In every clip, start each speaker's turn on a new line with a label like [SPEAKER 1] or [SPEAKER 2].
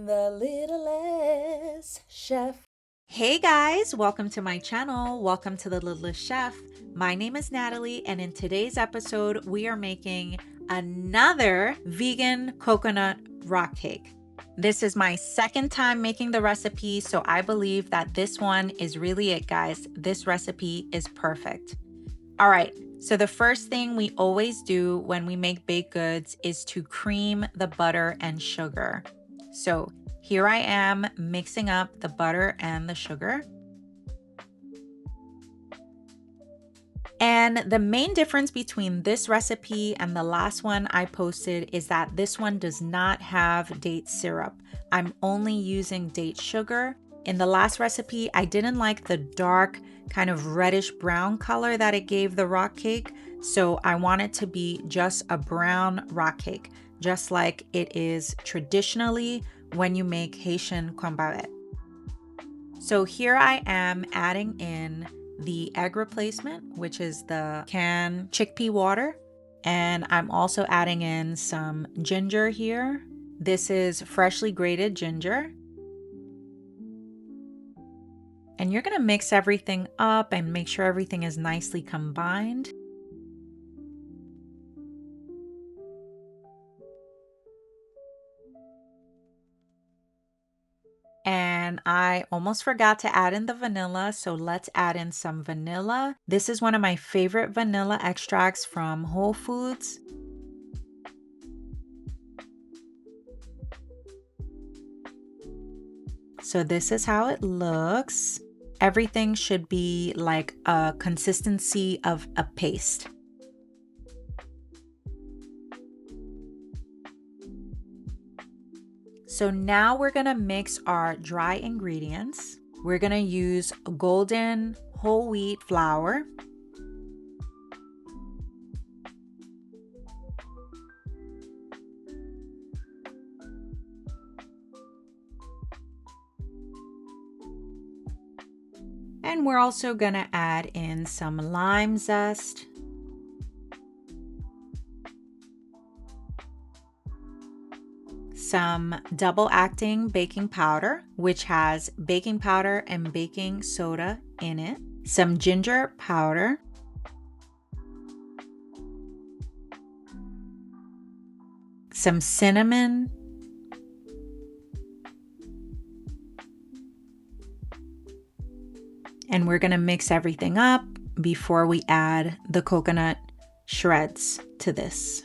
[SPEAKER 1] The Littlest Chef.
[SPEAKER 2] Hey guys, welcome to my channel. Welcome to The Littlest Chef. My name is Natalie, and in today's episode, we are making another vegan coconut rock cake. This is my second time making the recipe, so I believe that this one is really it, guys. This recipe is perfect. All right, so the first thing we always do when we make baked goods is to cream the butter and sugar. So here I am mixing up the butter and the sugar. And the main difference between this recipe and the last one I posted is that this one does not have date syrup. I'm only using date sugar. In the last recipe, I didn't like the dark kind of reddish brown color that it gave the rock cake. So I want it to be just a brown rock cake, just like it is traditionally when you make Haitian konparet. So here I am adding in the egg replacement, which is the canned chickpea water. And I'm also adding in some ginger here. This is freshly grated ginger. And you're gonna mix everything up and make sure everything is nicely combined. And I almost forgot to add in the vanilla, so let's add in some vanilla. This is one of my favorite vanilla extracts from Whole Foods. So this is how it looks. Everything should be like a consistency of a paste. So now we're gonna mix our dry ingredients. We're gonna use golden whole wheat flour. And we're also gonna add in some lime zest. Some double acting baking powder, which has baking powder and baking soda in it. Some ginger powder. Some cinnamon. And we're gonna mix everything up before we add the coconut shreds to this.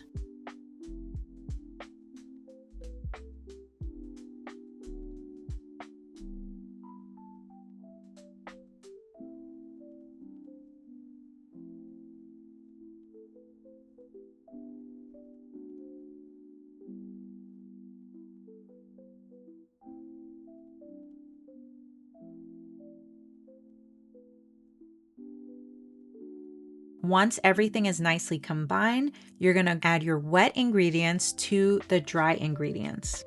[SPEAKER 2] Once everything is nicely combined, you're gonna add your wet ingredients to the dry ingredients.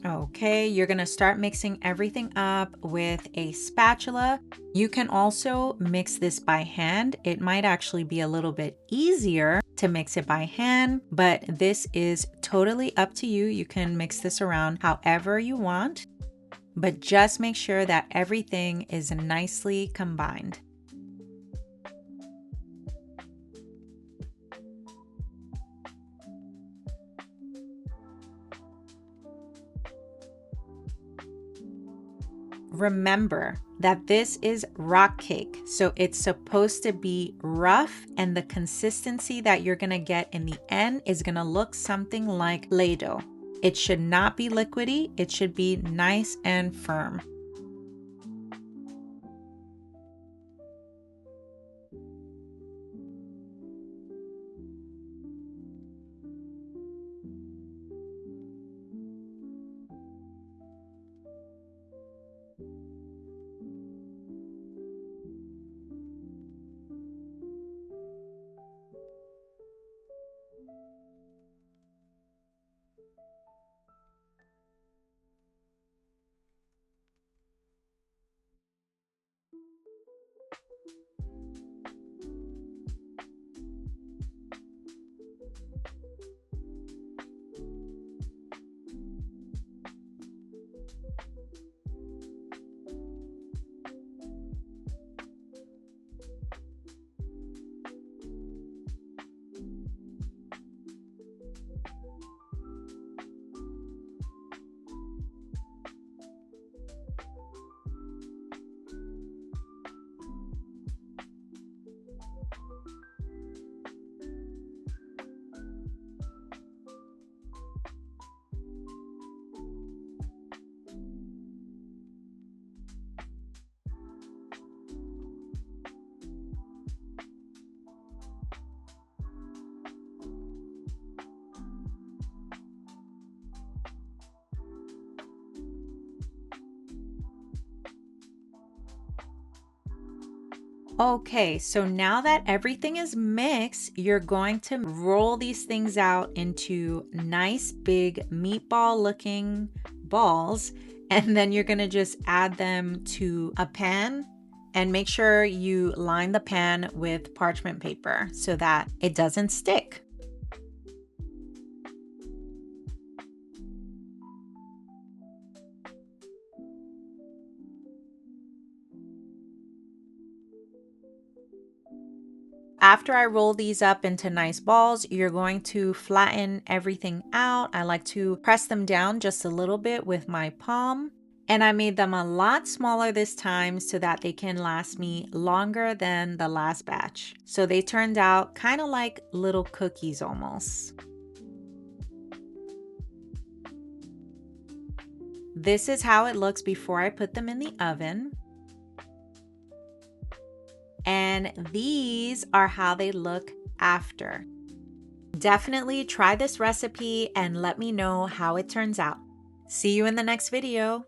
[SPEAKER 2] Okay, you're gonna start mixing everything up with a spatula. You can also mix this by hand. It might actually be a little bit easier to mix it by hand, but this is totally up to you. You can mix this around however you want, but just make sure that everything is nicely combined. Remember that this is rock cake, so it's supposed to be rough, and the consistency that you're gonna get in the end is gonna look something like Play-Doh. It should not be liquidy, it should be nice and firm. Okay, so now that everything is mixed, you're going to roll these things out into nice big meatball looking balls, and then you're gonna just add them to a pan and make sure you line the pan with parchment paper so that it doesn't stick. After I roll these up into nice balls, you're going to flatten everything out. I like to press them down just a little bit with my palm. And I made them a lot smaller this time so that they can last me longer than the last batch. So they turned out kind of like little cookies almost. This is how it looks before I put them in the oven. And these are how they look after. Definitely try this recipe and let me know how it turns out. See you in the next video.